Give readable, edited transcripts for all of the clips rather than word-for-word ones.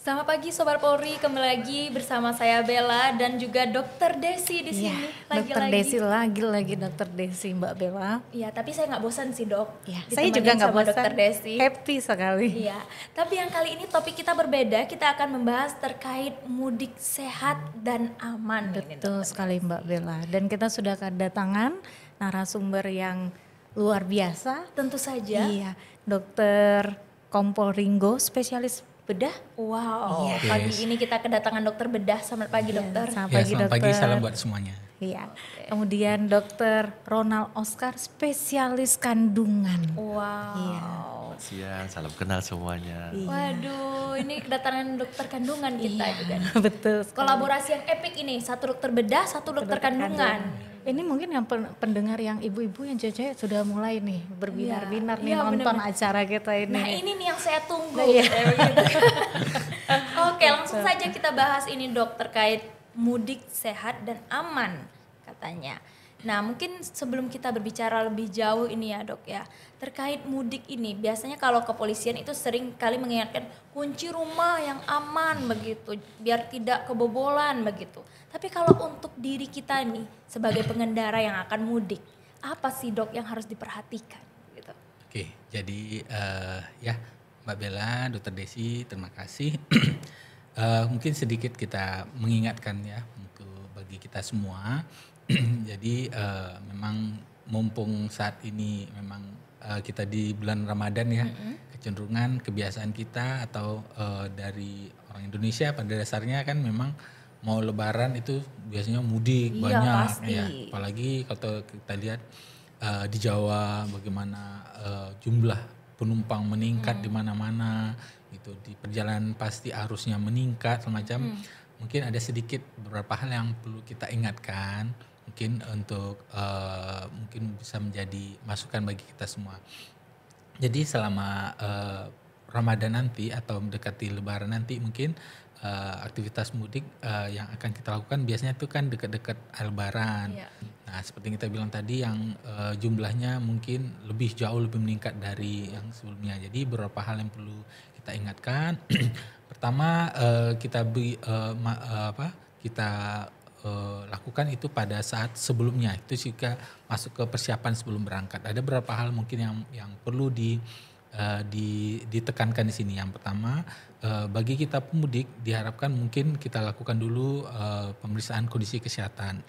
Selamat pagi Sobat Polri, kembali lagi bersama saya Bella dan juga Dokter Desi di sini. Dokter Desi lagi Dokter Desi Mbak Bella. Iya, tapi saya nggak bosan sih Dok. Ya, saya juga nggak bosan. Dokter Desi. Happy sekali. Iya, tapi yang kali ini topik kita berbeda. Kita akan membahas terkait mudik sehat dan aman. Betul sekali Mbak Bella. Dan kita sudah kedatangan narasumber yang luar biasa. Tentu saja. Iya, Dokter Kompol Ringo, spesialis bedah. Wow, pagi ini kita kedatangan dokter bedah. Selamat pagi dokter. Selamat pagi, salam buat semuanya. Iya. Kemudian Dokter Ronald Oscar, spesialis kandungan. Wow. Iya. Siang, salam kenal semuanya. Waduh, ini kedatangan dokter kandungan kita juga. Betul. Kolaborasi yang epic ini, satu dokter bedah, satu dokter kandungan. Ini mungkin yang pendengar yang ibu-ibu yang cewek sudah mulai nih berbinar-binar nih nonton bener-bener acara kita ini. Nah ini nih yang saya tunggu. Iya. Oke, langsung saja kita bahas ini dok, terkait mudik sehat dan aman katanya. Nah mungkin sebelum kita berbicara lebih jauh ini ya dok ya, terkait mudik ini biasanya kalau kepolisian itu sering kali mengingatkan kunci rumah yang aman begitu, biar tidak kebobolan begitu. Tapi kalau untuk diri kita nih sebagai pengendara yang akan mudik, apa sih dok yang harus diperhatikan gitu? Oke, jadi ya Mbak Bella, Dokter Desi, terima kasih. Mungkin sedikit kita mengingatkan ya untuk bagi kita semua. Jadi memang mumpung saat ini memang kita di bulan Ramadan ya, kecenderungan kebiasaan kita atau dari orang Indonesia pada dasarnya kan memang mau Lebaran itu biasanya mudik banyak pasti. ya, apalagi kalau kita lihat di Jawa bagaimana jumlah penumpang meningkat di mana-mana gitu, di perjalanan pasti arusnya meningkat semacam. Mungkin ada sedikit beberapa hal yang perlu kita ingatkan, mungkin untuk mungkin bisa menjadi masukan bagi kita semua. Jadi selama Ramadan nanti atau mendekati Lebaran nanti mungkin aktivitas mudik yang akan kita lakukan biasanya itu kan dekat-dekat Lebaran. Iya. Nah seperti yang kita bilang tadi yang jumlahnya mungkin jauh lebih meningkat dari yang sebelumnya. Jadi beberapa hal yang perlu kita ingatkan. Pertama kita lakukan itu pada saat sebelumnya, itu jika masuk ke persiapan sebelum berangkat. Ada beberapa hal mungkin yang perlu ditekankan di sini. Yang pertama, bagi kita pemudik diharapkan mungkin kita lakukan dulu pemeriksaan kondisi kesehatan,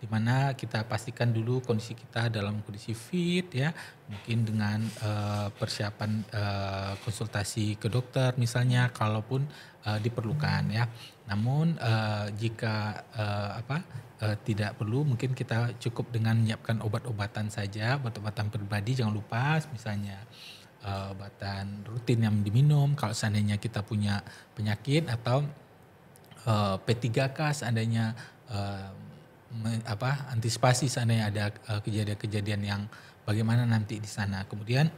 di mana kita pastikan dulu kondisi kita dalam kondisi fit ya, mungkin dengan persiapan konsultasi ke dokter misalnya, kalaupun diperlukan ya. Namun jika tidak perlu, mungkin kita cukup dengan menyiapkan obat-obatan saja, obat-obatan pribadi jangan lupa, misalnya obatan rutin yang diminum kalau seandainya kita punya penyakit, atau P3K seandainya antisipasi seandainya ada kejadian-kejadian yang bagaimana nanti di sana. Kemudian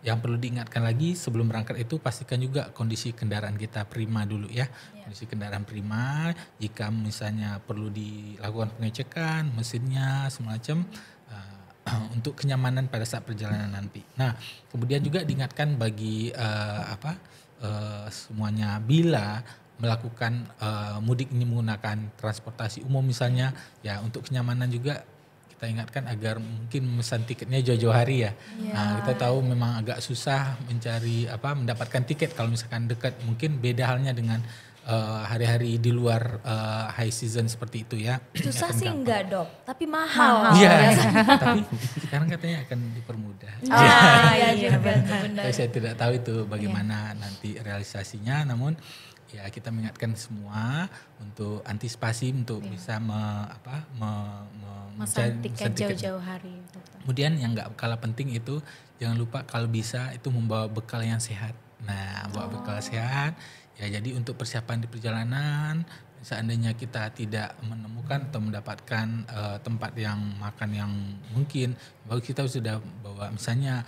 yang perlu diingatkan lagi sebelum berangkat itu pastikan juga kondisi kendaraan kita prima dulu ya. Kondisi kendaraan prima, jika misalnya perlu dilakukan pengecekan mesinnya semacam untuk kenyamanan pada saat perjalanan nanti. Nah, kemudian juga diingatkan bagi semuanya bila melakukan mudik ini menggunakan transportasi umum misalnya, ya untuk kenyamanan juga kita ingatkan agar mungkin memesan tiketnya jauh-jauh hari ya. Nah, kita tahu memang agak susah mendapatkan tiket kalau misalkan dekat. Mungkin beda halnya dengan hari-hari di luar high season seperti itu ya. Susah sih enggak dok, tapi mahal. Iya, tapi sekarang katanya akan dipermudah. Iya benar. Saya tidak tahu itu bagaimana nanti realisasinya, namun ya kita mengingatkan semua untuk antisipasi untuk bisa memesan tiket jauh-jauh hari. Kemudian yang nggak kalah penting itu jangan lupa kalau bisa itu membawa bekal yang sehat. Nah, bawa bekal sehat. Ya, jadi untuk persiapan di perjalanan, seandainya kita tidak menemukan atau mendapatkan tempat yang makan yang mungkin, baru kita sudah bawa misalnya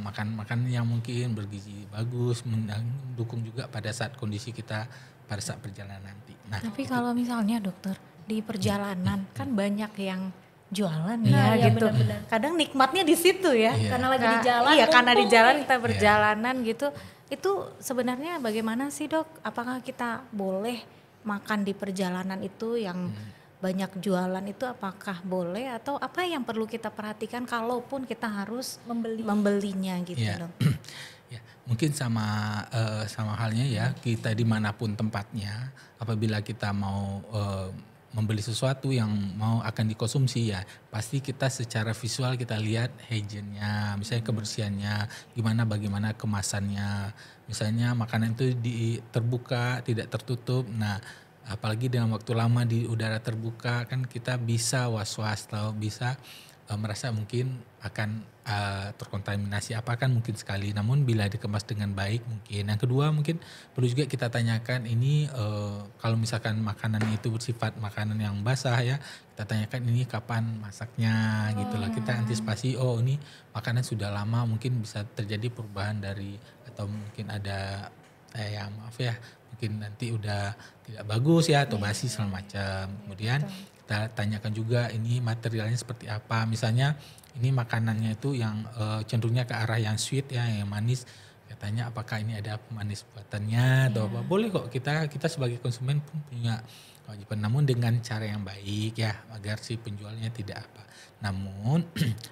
makan yang mungkin bergizi bagus, mendukung juga pada saat kondisi kita pada saat perjalanan nanti. Nah, tapi kalau misalnya dokter di perjalanan kan banyak yang jualan gitu. Benar-benar. Kadang nikmatnya di situ ya. Iya. Karena lagi di jalan. Iya, karena di jalan kita berjalanan gitu. Itu sebenarnya bagaimana sih dok? Apakah kita boleh makan di perjalanan itu yang banyak jualan itu apakah boleh atau apa yang perlu kita perhatikan kalaupun kita harus membelinya gitu Ya. dok? Ya, mungkin sama halnya ya kita dimanapun tempatnya, apabila kita mau membeli sesuatu yang mau akan dikonsumsi ya pasti kita secara visual kita lihat hygiene-nya, misalnya kebersihannya, bagaimana kemasannya, misalnya makanan itu terbuka tidak tertutup. Nah apalagi dengan waktu lama di udara terbuka kan kita bisa was-was atau bisa merasa mungkin akan terkontaminasi apa kan mungkin sekali. Namun bila dikemas dengan baik mungkin. Yang kedua mungkin perlu juga kita tanyakan ini kalau misalkan makanan itu bersifat makanan yang basah ya, kita tanyakan ini kapan masaknya gitu lah. Kita antisipasi ini makanan sudah lama mungkin bisa terjadi perubahan dari atau mungkin ada ya maaf ya mungkin nanti udah tidak bagus ya atau basi segala macam. Kemudian kita tanyakan juga ini materialnya seperti apa. Misalnya ini makanannya itu yang cenderungnya ke arah yang sweet ya, yang manis. Katanya apakah ini ada pemanis buatannya atau apa. Boleh kok kita sebagai konsumen pun punya kewajiban. Namun dengan cara yang baik ya agar si penjualnya tidak apa. Namun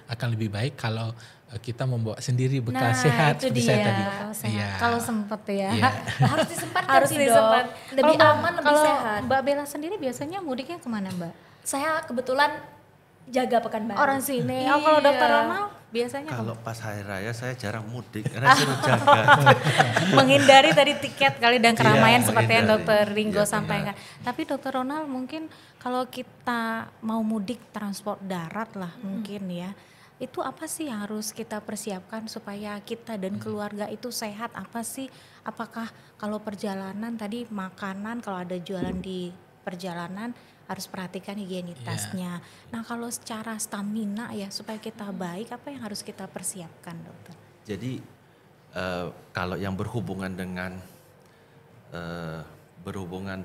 akan lebih baik kalau kita membawa sendiri bekal sehat itu seperti dia. saya tadi. Sehat. Kalau sempet ya. Iya. Harus disempatkan Harus sih disempat. dok. Lebih aman, lebih kalau sehat. Mbak Bella sendiri biasanya mudiknya kemana Mbak? Saya kebetulan jaga Pekanbaru. Orang sini. Oh kalau Iya. Dokter Ronald biasanya Kalau pas hari raya saya jarang mudik karena suruh jaga. menghindari tadi tiket kali dan keramaian Iya, seperti yang menghindari. Dokter Ringo Iya, sampaikan. Tapi Dokter Ronald mungkin kalau kita mau mudik transport darat lah mungkin ya. Itu apa sih yang harus kita persiapkan supaya kita dan keluarga itu sehat? Apa sih? Apakah kalau perjalanan tadi makanan kalau ada jualan di perjalanan harus perhatikan higienitasnya. Nah kalau secara stamina ya supaya kita baik apa yang harus kita persiapkan dokter? Jadi kalau yang berhubungan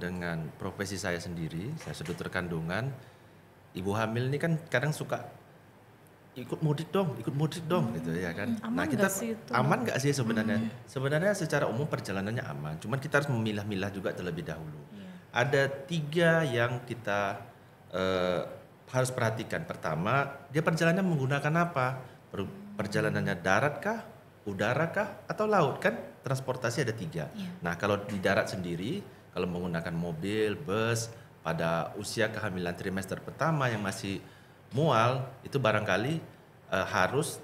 dengan profesi saya sendiri, saya sudah terkandungan, ibu hamil ini kan kadang suka ikut mudik dong gitu ya kan. Aman Nah kita nggak sih itu? aman nggak sih sebenarnya? Sebenarnya secara umum perjalanannya aman, cuman kita harus memilah-milah juga terlebih dahulu. Ada 3 yang kita harus perhatikan. Pertama, dia perjalanannya menggunakan apa? Perjalanannya darat kah, udara kah, atau laut kan? Transportasi ada 3. Nah kalau di darat sendiri, kalau menggunakan mobil, bus, pada usia kehamilan trimester pertama yang masih mual, itu barangkali harus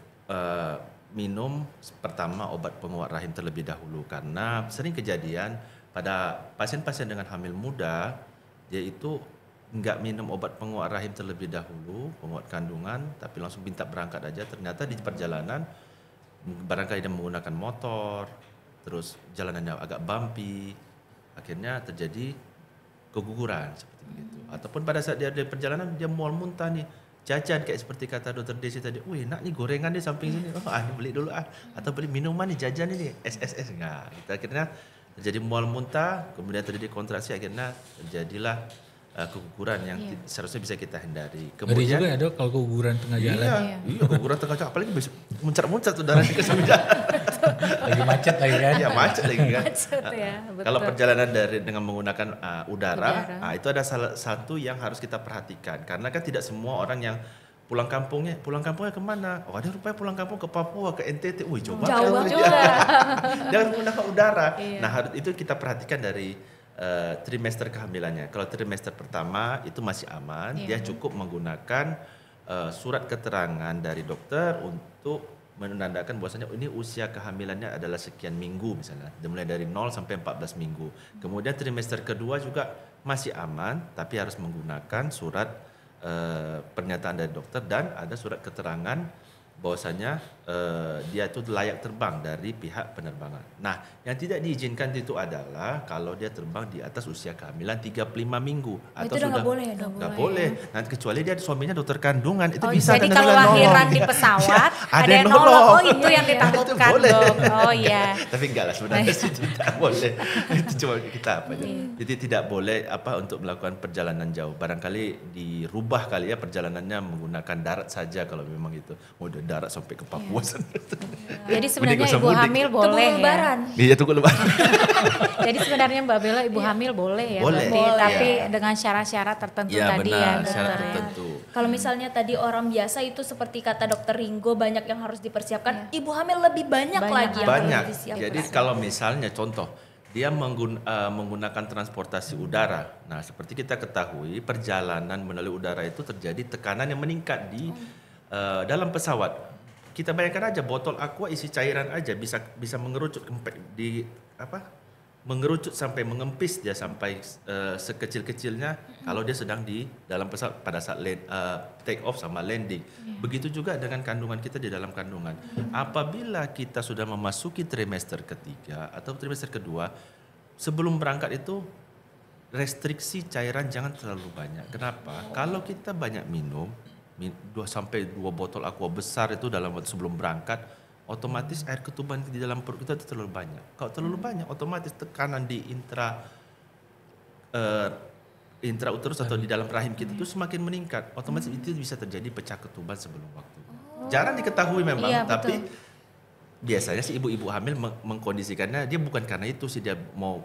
minum pertama obat penguat rahim terlebih dahulu. Karena sering kejadian pada pasien-pasien dengan hamil muda, dia itu nggak minum obat penguat rahim terlebih dahulu, penguat kandungan, tapi langsung minta berangkat aja. Ternyata di perjalanan barangkali dia menggunakan motor, terus jalanannya agak bumpy, akhirnya terjadi keguguran seperti begitu. Ataupun pada saat dia di perjalanan dia mual muntah nih, jajan kayak seperti kata Dokter Desi tadi, wih enak nih gorengan di samping sini, beli dulu atau beli minuman nih jajan ini, SSS enggak. Kita akhirnya terjadi mual muntah, kemudian terjadi kontraksi, akhirnya terjadilah keguguran yang seharusnya bisa kita hindari. Ngeri Kemudian juga ya dok kalau keguguran tengah jalan. iya keguguran tengah jalan, apalagi besok muncat-muncat tuh darah ke jalan. Lagi macet lagi kan. Iya macet lagi kan. Macet ya, betul. Kalau perjalanan dengan menggunakan udara, itu ada salah satu yang harus kita perhatikan. Karena kan tidak semua orang yang pulang kampungnya kemana? Oh ada rupanya pulang kampung ke Papua, ke NTT. Wih coba Jauh kan. juga. Jangan menggunakan udara. Nah itu kita perhatikan dari trimester kehamilannya. Kalau trimester pertama itu masih aman, dia cukup menggunakan surat keterangan dari dokter untuk menandakan bahwasanya ini usia kehamilannya adalah sekian minggu misalnya, mulai dari 0 sampai 14 minggu. Kemudian trimester kedua juga masih aman, tapi harus menggunakan surat pernyataan dari dokter dan ada surat keterangan bahwasanya dia itu layak terbang dari pihak penerbangan. Nah, yang tidak diizinkan itu adalah kalau dia terbang di atas usia kehamilan 35 minggu atau Itu udah sudah nggak boleh ya dok? nggak boleh. Nanti kecuali dia suaminya dokter kandungan itu Oh, bisa. jadi kan kalau nolong. lahiran di pesawat Ya, ada yang nolong. Oh itu yang Itu ditakutkan boleh. dok. Oh iya. Tapi enggak lah sebenarnya sih tidak boleh. Itu cuma kita apa ya. Jadi tidak boleh untuk melakukan perjalanan jauh. Barangkali dirubah kali ya perjalanannya menggunakan darat saja kalau memang itu. Udah darat sampai ke Papua sana. Jadi sebenarnya Mudik, ibu mudik. hamil Tunggu boleh ya. lebaran. Iya, tunggu lebaran. Jadi sebenarnya Mbak Bella ibu hamil boleh ya, Boleh. berarti, Boleh. tapi dengan syarat-syarat tertentu Iya, tadi benar, ya syarat dokter ya. tertentu. Kalau misalnya tadi orang biasa itu seperti kata dokter Ringo banyak yang harus dipersiapkan, ibu hamil lebih banyak Banyak. lagi yang Banyak. harus disiapkan. Jadi kalau misalnya contoh dia menggunakan transportasi udara. Nah, seperti kita ketahui perjalanan melalui udara itu terjadi tekanan yang meningkat di dalam pesawat. Kita bayangkan aja botol aqua isi cairan aja bisa mengerucut di mengerucut sampai mengempis dia sampai sekecil-kecilnya kalau dia sedang di dalam pesawat pada saat take off sama landing. Begitu juga dengan kandungan kita di dalam kandungan. Apabila kita sudah memasuki trimester ketiga atau trimester kedua, sebelum berangkat itu restriksi cairan jangan terlalu banyak. Kenapa? Kalau kita banyak minum 2 sampai 2 botol aqua besar itu dalam waktu sebelum berangkat, otomatis air ketuban di dalam perut kita itu terlalu banyak. Kalau terlalu banyak, otomatis tekanan di intrauterus atau di dalam rahim kita itu semakin meningkat. Otomatis itu bisa terjadi pecah ketuban sebelum waktu. Jarang diketahui memang, Iya, tapi betul. biasanya si ibu-ibu hamil mengkondisikannya dia bukan karena itu sih dia mau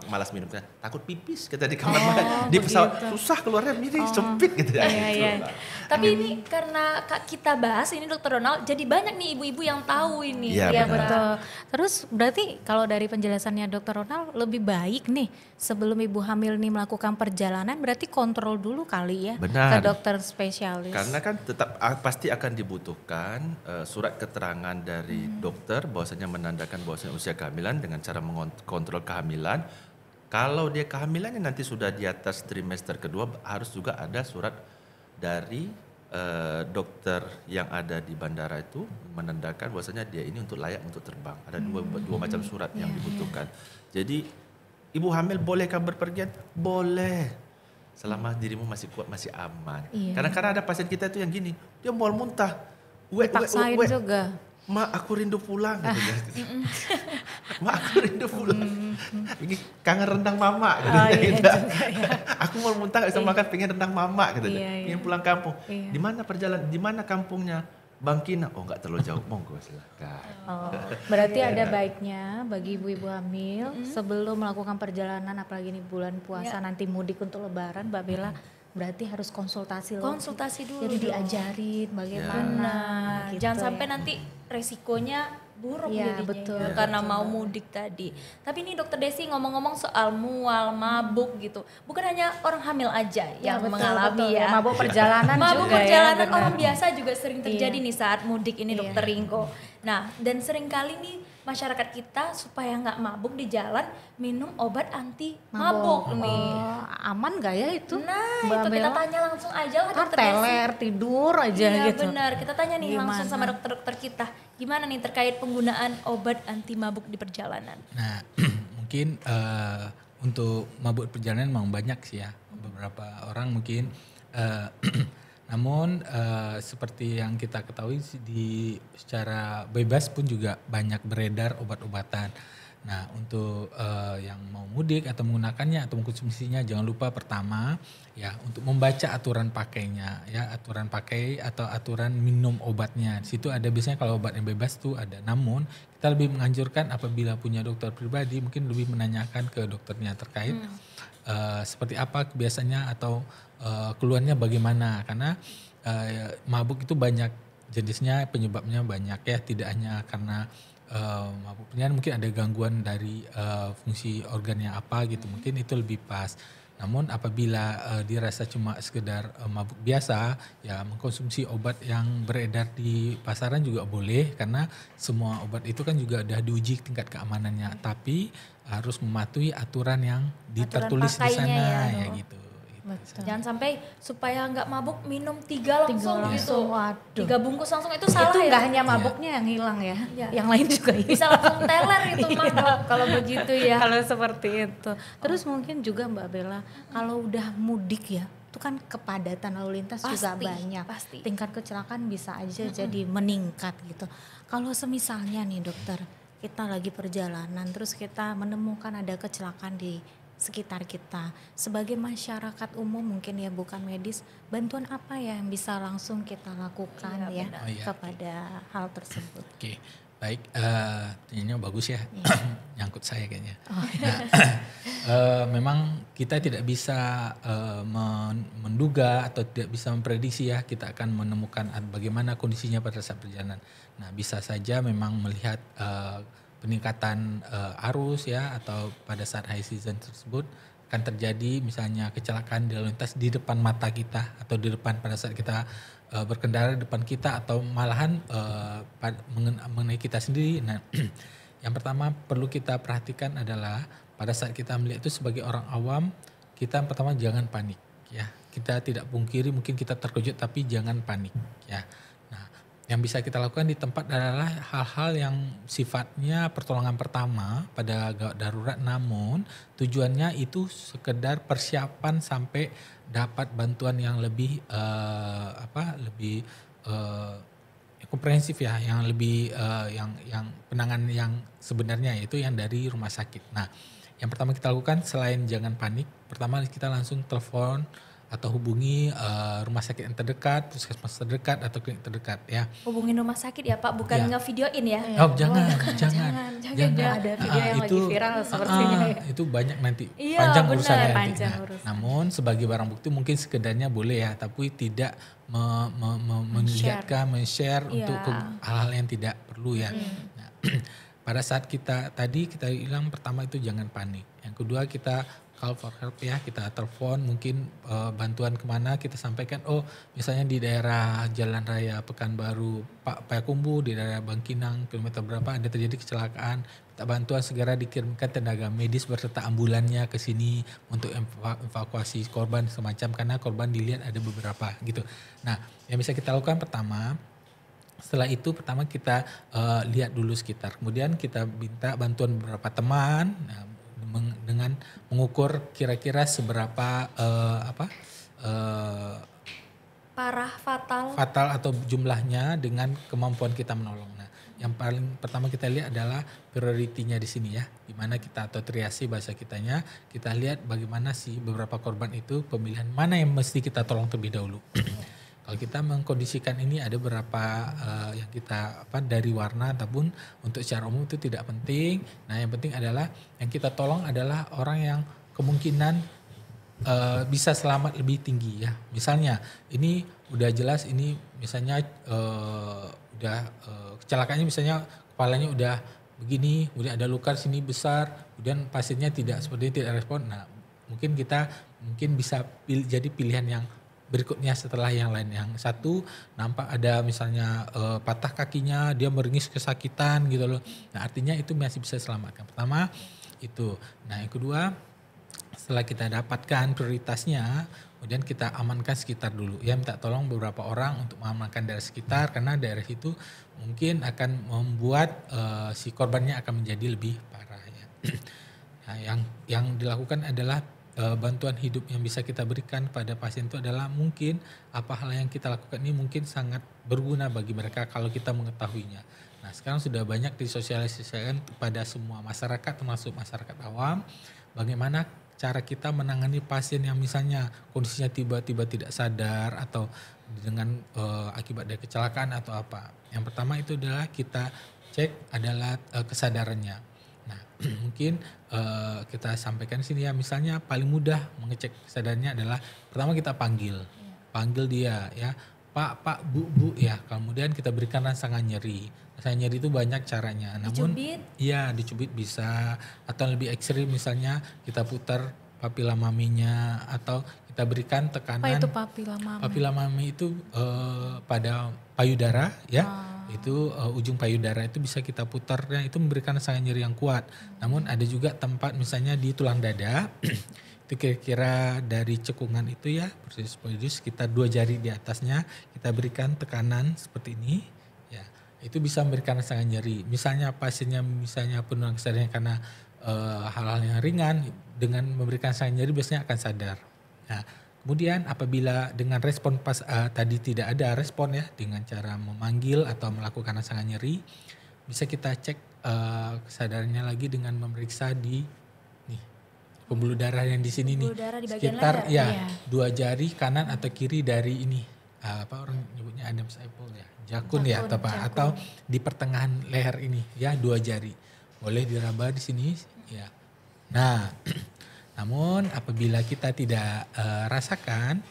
malas minum, takut pipis kita di kamar di pesawat susah keluarnya ini sempit gitu ya. Iya. Tapi ini karena kita bahas ini Dokter Ronald, jadi banyak nih ibu-ibu yang tahu ini. Iya, Iya benar. betul. Terus berarti kalau dari penjelasannya Dokter Ronald lebih baik nih sebelum ibu hamil nih melakukan perjalanan berarti kontrol dulu kali ya Benar. ke dokter spesialis. Karena kan tetap pasti akan dibutuhkan surat keterangan dari dokter bahwasanya menandakan bahwasanya usia kehamilan dengan cara mengontrol kehamilan. Kalau dia kehamilannya nanti sudah di atas trimester kedua harus juga ada surat dari dokter yang ada di bandara itu menandakan bahwasanya dia ini untuk layak untuk terbang. Ada dua macam surat yang dibutuhkan. Jadi ibu hamil bolehkah berpergian? Boleh. Selama dirimu masih kuat, masih aman. Iya. Kadang-kadang ada pasien kita itu yang gini, dia mau muntah. Dipaksain juga. Ma, aku rindu pulang gitu ya. Ma, aku rindu pulang. Ini kangen rendang mama gitu. Oh, iya Gitu. juga, ya. Aku mau muntah gak bisa makan, pengen rendang mama gitu. Iya, Ingin pulang kampung. Iya. Di mana perjalanan? Di mana kampungnya? Bangkina. Oh, enggak terlalu jauh. Monggo silakan. Oh, berarti ada baiknya bagi ibu-ibu hamil sebelum melakukan perjalanan apalagi ini bulan puasa nanti mudik untuk lebaran Mbak Bella berarti harus konsultasi Konsultasi dulu. Jadi dong. diajarin bagaimana Benar. gitu Jangan ya. sampai nanti resikonya buruk Iya, jadinya betul, ya, karena betul mau mudik tadi. Tapi ini Dokter Desi ngomong-ngomong soal mual, mabuk gitu. Bukan hanya orang hamil aja yang betul, mengalami betul. ya. Mabuk perjalanan Mabuk juga perjalanan ya, benar. orang biasa juga sering terjadi Iya. nih saat mudik ini Iya. Dokter Ringo. Nah, dan sering kali nih masyarakat kita supaya nggak mabuk di jalan minum obat anti mabuk nih. Oh, aman gak ya itu? Nah, Mbak itu kita Bella? tanya langsung aja lah Dokter Desi. Teler tidur aja Iya gitu. benar, kita tanya nih langsung Gimana? sama dokter-dokter kita. Gimana nih terkait penggunaan obat anti mabuk di perjalanan? Nah, mungkin untuk mabuk perjalanan memang banyak sih ya. Beberapa orang mungkin namun seperti yang kita ketahui secara bebas pun juga banyak beredar obat-obatan. Nah, untuk yang mau mudik atau menggunakannya atau mengkonsumsinya jangan lupa pertama ya untuk membaca aturan pakainya ya, aturan pakai atau aturan minum obatnya. Di situ ada biasanya kalau obat yang bebas tuh ada. Namun kita lebih menganjurkan apabila punya dokter pribadi mungkin lebih menanyakan ke dokternya terkait seperti apa kebiasaannya atau keluhannya bagaimana, karena mabuk itu banyak jenisnya, penyebabnya banyak ya, tidak hanya karena mabuk perjalanan, mungkin ada gangguan dari fungsi organnya apa gitu, mungkin itu lebih pas. Namun apabila dirasa cuma sekedar mabuk biasa, ya mengkonsumsi obat yang beredar di pasaran juga boleh, karena semua obat itu kan juga udah diuji tingkat keamanannya, tapi harus mematuhi aturan yang tertulis di pakainya sana ya, ya Dok. gitu. Betul. Jangan sampai supaya nggak mabuk minum 3 langsung gitu. Waduh. 3 bungkus langsung itu salah Itu ya. nggak hanya mabuknya yang hilang ya, Iya. yang lain juga hilang. Bisa langsung teler itu mah Dok, kalau begitu ya. Kalau seperti itu. Terus mungkin juga Mbak Bella, kalau udah mudik ya, itu kan kepadatan lalu lintas juga Pasti, banyak. pasti. Tingkat kecelakaan bisa aja jadi meningkat gitu. Kalau semisalnya nih dokter, kita lagi perjalanan terus kita menemukan ada kecelakaan di sekitar kita. Sebagai masyarakat umum mungkin ya bukan medis, bantuan apa ya yang bisa langsung kita lakukan Iya, ya benar. Oh, iya. kepada hal tersebut. Oke, baik. Pertanyaannya bagus ya, nyangkut saya kayaknya. Nah, memang kita tidak bisa menduga atau tidak bisa memprediksi ya kita akan menemukan bagaimana kondisinya pada saat perjalanan. Nah, bisa saja memang melihat peningkatan arus ya atau pada saat high season tersebut akan terjadi misalnya kecelakaan di lalu lintas di depan mata kita atau di depan pada saat kita berkendara di depan kita atau malahan mengenai kita sendiri. Nah, yang pertama perlu kita perhatikan adalah pada saat kita melihat itu sebagai orang awam, kita pertama jangan panik ya. Kita tidak pungkiri mungkin kita terkejut tapi jangan panik ya. Nah, yang bisa kita lakukan di tempat adalah hal-hal yang sifatnya pertolongan pertama pada gawat darurat, namun tujuannya itu sekedar persiapan sampai dapat bantuan yang lebih lebih komprehensif ya, yang lebih yang penanganan yang sebenarnya yaitu yang dari rumah sakit. Nah, yang pertama kita lakukan selain jangan panik, pertama kita langsung telepon atau hubungi rumah sakit yang terdekat, puskesmas terdekat atau klinik terdekat ya. Hubungin rumah sakit ya Pak, bukan Ya. ngevideoin ya. Oh, jangan. Ada video yang lagi viral sepertinya ya. Itu banyak nanti Iya, panjang benar. urusannya nanti. Panjang Nah, urusan. namun sebagai barang bukti mungkin sekedarnya boleh ya, tapi tidak melihatkan, men-share Iya. untuk hal-hal yang tidak perlu ya. Nah, pada saat kita bilang pertama itu jangan panik. Yang kedua kita call for help ya, kita telepon mungkin bantuan kemana kita sampaikan, oh misalnya di daerah Jalan Raya Pekanbaru Payakumbuh, di daerah Bangkinang kilometer berapa ada terjadi kecelakaan, minta bantuan segera dikirimkan tenaga medis berserta ambulannya ke sini untuk evakuasi korban semacam, karena korban dilihat ada beberapa gitu. Nah, yang bisa kita lakukan pertama, setelah itu pertama kita lihat dulu sekitar, kemudian kita minta bantuan beberapa teman dengan mengukur kira-kira seberapa Parah, fatal. fatal atau jumlahnya dengan kemampuan kita menolong. Nah, yang paling pertama kita lihat adalah prioritinya di sini ya, dimana kita atau triasi bahasa kitanya, kita lihat bagaimana sih beberapa korban itu pemilihan mana yang mesti kita tolong terlebih dahulu. Kalau kita mengkondisikan ini ada beberapa yang kita dari warna ataupun untuk secara umum itu tidak penting. Nah, yang penting adalah yang kita tolong adalah orang yang kemungkinan bisa selamat lebih tinggi ya. Misalnya ini udah jelas ini misalnya kecelakaannya misalnya kepalanya udah begini, kemudian ada luka di sini besar, kemudian pasiennya tidak respon. Nah, mungkin kita bisa jadi pilihan yang berikutnya setelah yang lain. Yang satu nampak ada misalnya patah kakinya, dia meringis kesakitan gitu loh. Nah, artinya itu masih bisa selamatkan. Pertama itu. Nah, yang kedua setelah kita dapatkan prioritasnya, kemudian kita amankan sekitar dulu. Ya, minta tolong beberapa orang untuk mengamankan daerah sekitar karena daerah itu mungkin akan membuat si korbannya akan menjadi lebih parah ya. Nah, yang dilakukan adalah bantuan hidup yang bisa kita berikan pada pasien itu adalah mungkin apa hal yang kita lakukan ini mungkin sangat berguna bagi mereka kalau kita mengetahuinya. Nah, sekarang sudah banyak disosialisasikan kepada semua masyarakat termasuk masyarakat awam bagaimana cara kita menangani pasien yang misalnya kondisinya tiba-tiba tidak sadar atau dengan akibat dari kecelakaan atau apa. Yang pertama itu adalah kita cek adalah kesadarannya. Nah, mungkin kita sampaikan di sini ya, misalnya paling mudah mengecek kesadarannya adalah pertama kita panggil dia ya, Pak, Bu ya. Kemudian kita berikan rangsangan nyeri. Rangsangan nyeri itu banyak caranya. Namun Dicubit? iya dicubit bisa, atau lebih ekstrim misalnya kita putar papila maminya atau kita berikan tekanan. Apa itu papila mami? Papila mami itu pada payudara ya. Itu ujung payudara itu bisa kita putar, itu memberikan rangsangan nyeri yang kuat. Namun ada juga tempat misalnya di tulang dada itu kira-kira dari cekungan itu ya, persis sekitar 2 jari di atasnya kita berikan tekanan seperti ini ya. Itu bisa memberikan rangsangan nyeri. Misalnya pasiennya misalnya penurunan kesadarannya karena hal-hal yang ringan, dengan memberikan rangsangan nyeri biasanya akan sadar. Nah, kemudian apabila dengan respon tadi tidak ada respon ya, dengan cara memanggil atau melakukan rangsangan nyeri, bisa kita cek kesadarannya lagi dengan memeriksa di pembuluh darah yang di sini nih. Pembuluh darah di bagian Sekitar leher. ya Iya. 2 jari kanan atau kiri dari ini. Apa orang nyebutnya Adam's apple ya. Jakun ya atau apa, atau di pertengahan leher ini ya 2 jari. Boleh diraba di sini ya. Nah, namun apabila kita tidak rasakan,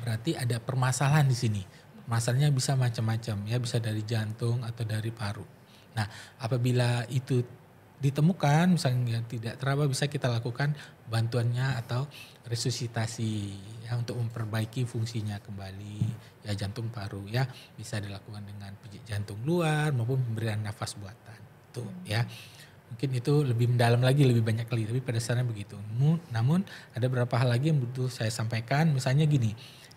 berarti ada permasalahan di sini. Masalahnya bisa macam-macam ya, bisa dari jantung atau dari paru. Nah, apabila itu ditemukan misalnya tidak teraba, bisa kita lakukan bantuannya atau resusitasi ya untuk memperbaiki fungsinya kembali ya jantung paru ya, bisa dilakukan dengan pijit jantung luar maupun pemberian nafas buatan tuh ya. Mungkin itu lebih mendalam lagi, lebih banyak lagi, tapi pada dasarnya begitu. Namun ada beberapa hal lagi yang butuh saya sampaikan, misalnya gini,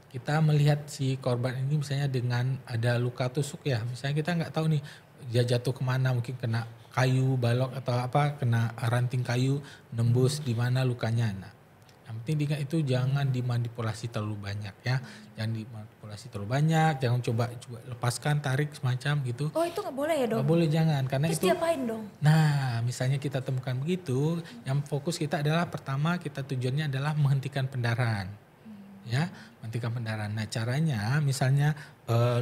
kita melihat si korban ini misalnya dengan ada luka tusuk ya, misalnya kita nggak tahu nih dia jatuh kemana, mungkin kena kayu, balok atau apa, kena ranting kayu, nembus di mana lukanya. Nah, yang penting diingat itu jangan dimanipulasi terlalu banyak ya, jangan dimanipulasi terlalu banyak, jangan coba lepaskan, tarik semacam gitu. Oh itu nggak boleh ya dok? Nggak boleh, jangan, karena Terus itu. diapain dong? Nah, misalnya kita temukan begitu, yang fokus kita adalah pertama kita tujuannya adalah menghentikan pendarahan. Ya, menghentikan pendarahan. Nah, caranya misalnya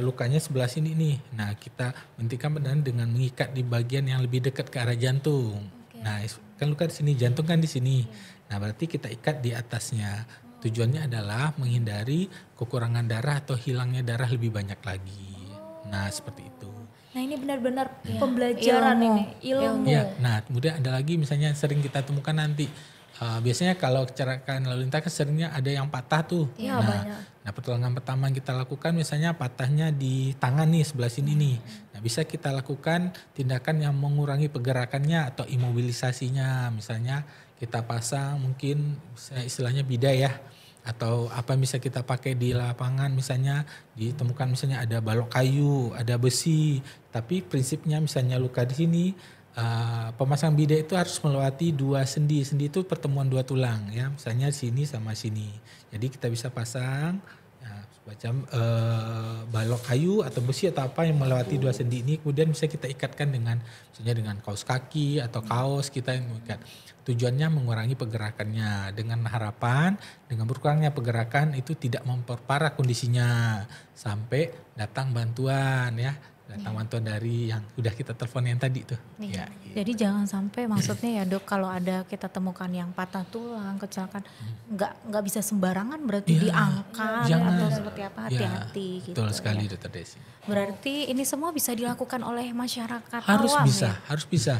lukanya sebelah sini nih. Nah, kita menghentikan pendarahan dengan mengikat di bagian yang lebih dekat ke arah jantung. Nah, kan luka di sini, jantung kan di sini. Nah, berarti kita ikat di atasnya. Tujuannya adalah menghindari kekurangan darah atau hilangnya darah lebih banyak lagi. Nah, seperti itu. Nah ini benar-benar pembelajaran ilmu. Ya, nah kemudian ada lagi misalnya sering kita temukan nanti. Biasanya kalau kecelakaan lalu lintas kan seringnya ada yang patah tuh. Iya, Nah, banyak. nah pertolongan pertama yang kita lakukan misalnya patahnya di tangan nih sebelah sini nih. Nah bisa kita lakukan tindakan yang mengurangi pergerakannya atau imobilisasinya. Misalnya kita pasang mungkin istilahnya bidai ya. Atau apa yang bisa kita pakai di lapangan, misalnya ditemukan misalnya ada balok kayu, ada besi. Tapi prinsipnya misalnya luka di sini, pemasang bidai itu harus melewati 2 sendi. Sendi itu pertemuan 2 tulang ya, misalnya sini sama sini. Jadi kita bisa pasang ya, semacam balok kayu atau besi atau apa yang melewati 2 sendi ini, kemudian bisa kita ikatkan dengan misalnya dengan kaos kaki atau kaos kita yang mengikat. Tujuannya mengurangi pergerakannya dengan harapan dengan berkurangnya pergerakan itu tidak memperparah kondisinya sampai datang bantuan ya. Datang bantuan dari yang udah kita telepon yang tadi tuh. Iya. Ya, gitu. Jadi jangan sampai maksudnya ya dok, kalau ada kita temukan yang patah tulang, kecelakaan, nggak bisa sembarangan berarti Iya, diangkat jangan. atau seperti apa, Ya, hati-hati gitu. betul sekali ya. Dokter Desi. Berarti ini semua bisa dilakukan oleh masyarakat Harus awam bisa, ya? harus bisa.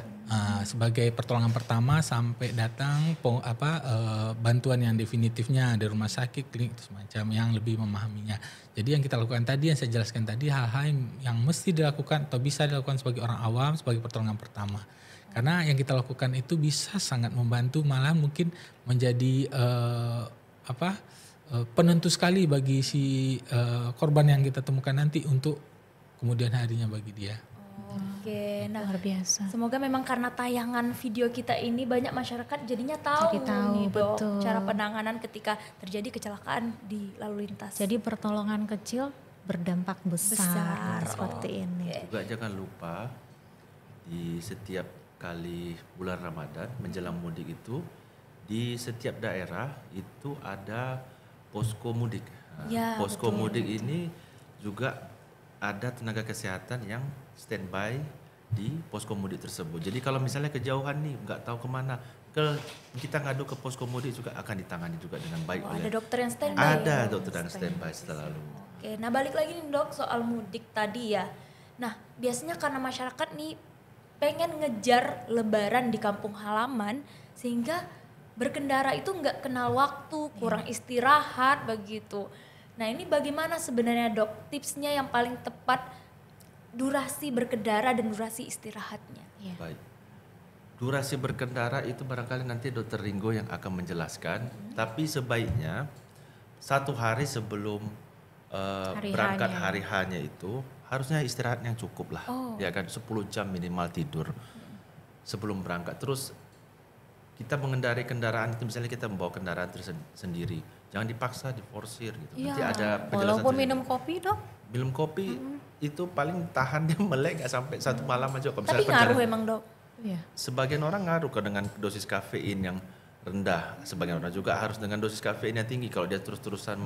Sebagai pertolongan pertama sampai datang bantuan yang definitifnya dari rumah sakit, klinik semacam yang lebih memahaminya. Jadi yang kita lakukan tadi, yang saya jelaskan tadi, hal-hal yang mesti dilakukan atau bisa dilakukan sebagai orang awam sebagai pertolongan pertama. Karena yang kita lakukan itu bisa sangat membantu, malah mungkin menjadi penentu sekali bagi si korban yang kita temukan nanti untuk kemudian harinya bagi dia. Oke, nah Luar biasa. semoga memang karena tayangan video kita ini banyak masyarakat jadinya tahu, Jadi tahu, nih dok betul. cara penanganan ketika terjadi kecelakaan di lalu lintas. Jadi pertolongan kecil berdampak besar, seperti ini. Juga jangan lupa di setiap kali bulan Ramadan menjelang mudik itu di setiap daerah itu ada posko mudik. Nah, Ya, posko betul. mudik ini juga ada tenaga kesehatan yang standby di posko mudik tersebut. Jadi kalau misalnya kejauhan nih nggak tahu kemana, kita ngadu ke posko mudik juga akan ditangani juga dengan baik. Oh, oleh- ada dokter yang standby. Ada ya? dokter yang standby selalu. Oke, nah balik lagi nih dok soal mudik tadi ya. Nah biasanya karena masyarakat nih pengen ngejar lebaran di kampung halaman sehingga berkendara itu nggak kenal waktu, kurang istirahat begitu. Nah ini bagaimana sebenarnya dok tipsnya yang paling tepat durasi berkendara dan durasi istirahatnya? Iya. Baik. Durasi berkendara itu barangkali nanti Dokter Ringo yang akan menjelaskan. Tapi sebaiknya 1 hari sebelum Hari berangkat H-nya. hari H-nya itu harusnya istirahat yang cukup lah. Oh. Ya kan 10 jam minimal tidur sebelum berangkat. Terus kita mengendarai kendaraan itu misalnya kita membawa kendaraan sendiri. Jangan dipaksa, diforsir gitu. Iya. Nanti ada penjelasan Walaupun sendiri. minum kopi dok, Minum kopi itu paling tahan dia melek nggak sampai 1 malam aja. Kalau Tapi misalnya ngaruh perjalanan- emang dok? ya. Sebagian orang ngaruh dengan dosis kafein yang rendah. Sebagian orang juga harus dengan dosis kafein yang tinggi. Kalau dia terus-terusan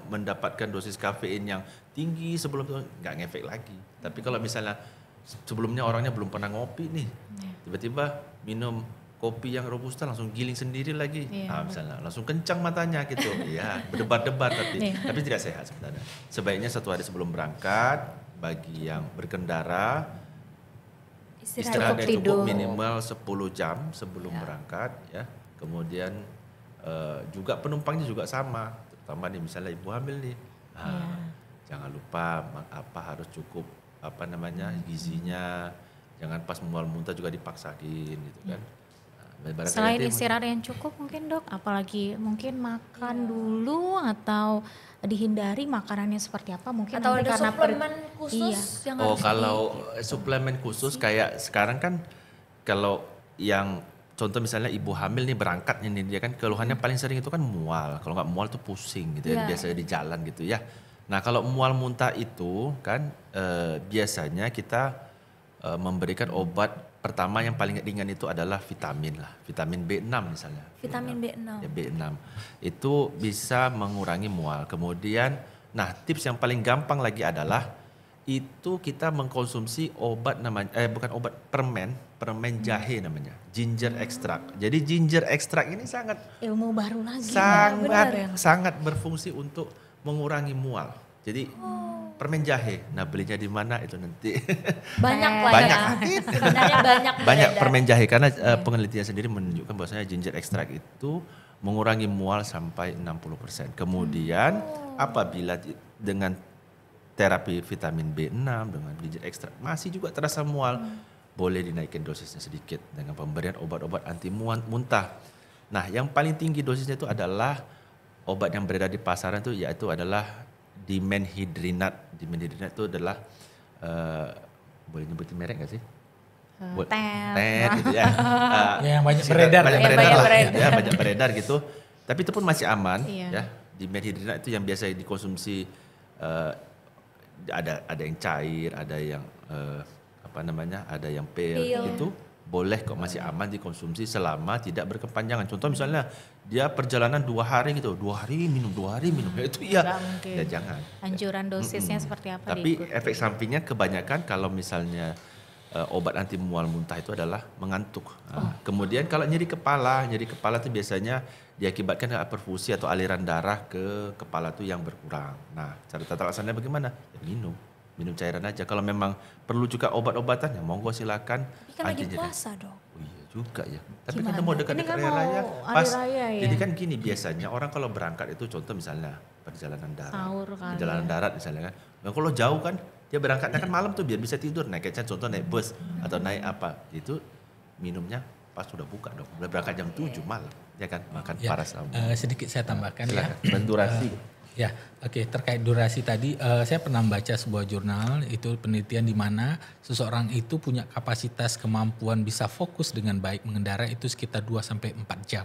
mendapatkan dosis kafein yang tinggi sebelum itu nggak ngefek lagi. Tapi kalau misalnya sebelumnya orangnya belum pernah ngopi nih, tiba-tiba minum kopi yang robusta langsung giling sendiri lagi, misalnya langsung kencang matanya gitu, ya berdebar-debar tapi tidak sehat sebenarnya. Sebaiknya 1 hari sebelum berangkat, bagi yang berkendara istirahat yang cukup minimal 10 jam sebelum berangkat, ya. Kemudian juga penumpangnya juga sama, terutama nih misalnya ibu hamil nih, jangan lupa harus cukup gizinya, jangan pas mual muntah juga dipaksain gitu kan. Selain istirahat yang cukup mungkin dok, apalagi mungkin makan dulu atau dihindari makanannya seperti apa mungkin atau ada karena suplemen khusus yang harus kalau suplemen khusus kayak sekarang kan, kalau yang contoh misalnya ibu hamil nih berangkat ini dia kan keluhannya paling sering itu kan mual, kalau nggak mual tuh pusing gitu ya, biasanya di jalan gitu ya. Nah kalau mual muntah itu kan biasanya kita memberikan obat pertama yang paling ringan itu adalah vitamin B6 misalnya. Vitamin B6. Ya, B6 itu bisa mengurangi mual. Kemudian, nah tips yang paling gampang lagi adalah itu kita mengkonsumsi obat namanya, permen jahe namanya, ginger extract. Jadi ginger extract ini sangat ilmu baru lagi. Sangat berfungsi untuk mengurangi mual. Jadi permen jahe, nah belinya di mana itu nanti banyak sebenarnya banyak permen jahe karena penelitian sendiri menunjukkan bahwasanya ginger extract itu mengurangi mual sampai 60%. Kemudian apabila dengan terapi vitamin B6 dengan ginger extract masih juga terasa mual, boleh dinaikkan dosisnya sedikit dengan pemberian obat-obat anti muntah. Nah, yang paling tinggi dosisnya itu adalah obat yang beredar di pasaran itu, yaitu adalah dimenhidrinat. Dimenhidrinat itu adalah boleh nyebutin merek nggak sih? Tet gitu ya. Yang banyak beredar. Banyak beredar gitu. Tapi itu pun masih aman, ya. Dimenhidrinat itu yang biasa dikonsumsi, ada yang cair, ada yang ada yang pil. Itu boleh kok, masih aman dikonsumsi selama tidak berkepanjangan. Contoh misalnya dia perjalanan 2 hari gitu, 2 hari minum, itu ya jangan. Anjuran dosisnya seperti apa? Tapi efek sampingnya kebanyakan kalau misalnya obat anti mual muntah itu adalah mengantuk. Kemudian kalau nyeri kepala itu biasanya diakibatkan perfusi atau aliran darah ke kepala itu yang berkurang. Nah, cara tata laksananya bagaimana? Ya, minum cairan aja. Kalau memang perlu juga obat-obatan, ya monggo silakan. Tapi kan lagi puasa dok. Oh iya juga ya. Tapi kan mau dekat-dekat hari raya. Pas. Jadi kan gini, biasanya orang kalau berangkat itu contoh misalnya perjalanan darat. Perjalanan darat misalnya kan. Nah, kalau jauh kan dia berangkatnya kan malam tuh biar bisa tidur. Naik contoh naik bus atau naik apa. Itu minumnya pas sudah buka dong. Udah berangkat jam 7 malam. Ya kan makan paras. Sedikit saya tambahkan silakan. Durasi. Ya, oke. Terkait durasi tadi, saya pernah baca sebuah jurnal, itu penelitian di mana seseorang itu punya kapasitas kemampuan bisa fokus dengan baik mengendara itu sekitar 2-4 jam.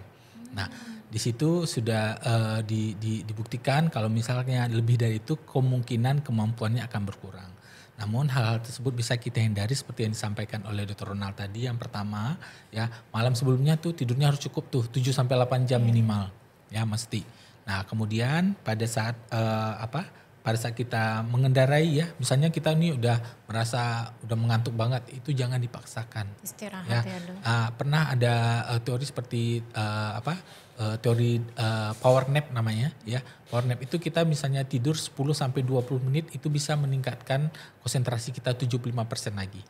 Nah, di situ sudah dibuktikan kalau misalnya lebih dari itu kemungkinan kemampuannya akan berkurang. Namun hal-hal tersebut bisa kita hindari seperti yang disampaikan oleh Dr. Ronald tadi. Yang pertama, ya malam sebelumnya tuh tidurnya harus cukup tuh 7-8 jam minimal, ya mesti. Nah, kemudian pada saat pada saat kita mengendarai ya, misalnya kita ini udah merasa udah mengantuk banget, itu jangan dipaksakan. Istirahat ya dok. Pernah ada teori seperti teori power nap namanya ya. Power nap itu kita misalnya tidur 10-20 menit itu bisa meningkatkan konsentrasi kita 75% lagi.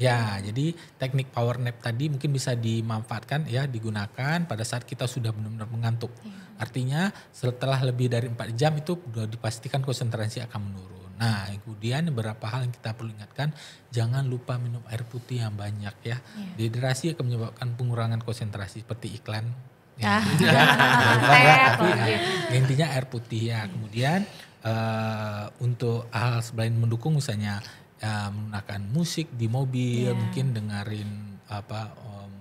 Ya, jadi teknik power nap tadi mungkin bisa dimanfaatkan ya, digunakan pada saat kita sudah benar-benar mengantuk. Artinya setelah lebih dari 4 jam itu sudah dipastikan konsentrasi akan menurun. Nah, kemudian beberapa hal yang kita perlu ingatkan, jangan lupa minum air putih yang banyak ya. Dehidrasi akan menyebabkan pengurangan konsentrasi seperti iklan. Intinya air putih ya. Kemudian untuk hal selain mendukung misalnya menggunakan musik di mobil, mungkin dengerin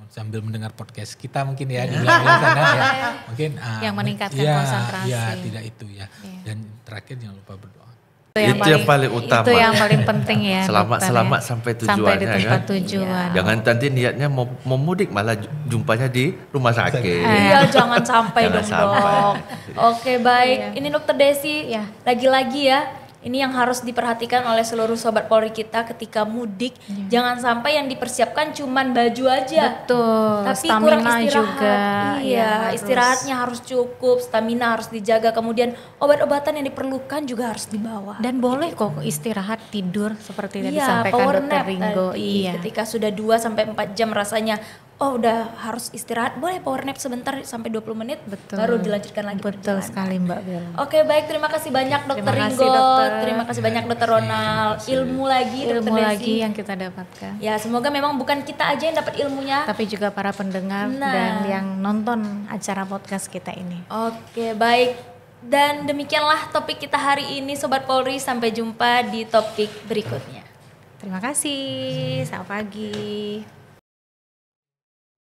sambil mendengar podcast kita mungkin ya di belakang sana ya. Mungkin yang meningkatkan konsentrasi. Ya, tidak itu ya. Dan terakhir jangan lupa berdoa. Itu yang paling utama. Itu yang paling penting ya. Selamat dokter, sampai ya. Sampai di tujuannya tempat kan. tujuan. Jangan nanti niatnya mau mudik malah jumpanya di rumah sakit. Iya, jangan sampai Jangan dong sampai. dok. Oke baik, Iya. ini dokter Desi Iya. lagi-lagi ya. Ini yang harus diperhatikan oleh seluruh sobat Polri kita ketika mudik. Jangan sampai yang dipersiapkan cuman baju aja. Betul. Tapi kurang Stamina istirahat. juga. Iya, ya, harus. istirahatnya harus cukup, stamina harus dijaga. Kemudian obat-obatan yang diperlukan juga harus dibawa. Dan boleh kok istirahat tidur seperti tadi Iya, disampaikan power dokter nap Ringo. tadi. Iya. Ketika sudah 2 sampai 4 jam rasanya udah harus istirahat, boleh power nap sebentar sampai 20 menit Betul. baru dilanjutkan lagi Betul perjalanan. sekali Mbak Bella. Oke baik, terima kasih banyak dokter Terima kasih, Ringo, dokter. terima kasih banyak dokter Ronald, ilmu lagi dokter Ilmu Desi. lagi yang kita dapatkan. Ya semoga memang bukan kita aja yang dapat ilmunya. Tapi juga para pendengar Nah. dan yang nonton acara podcast kita ini. Oke baik, dan demikianlah topik kita hari ini Sobat Polri, sampai jumpa di topik berikutnya. Terima kasih. Selamat pagi.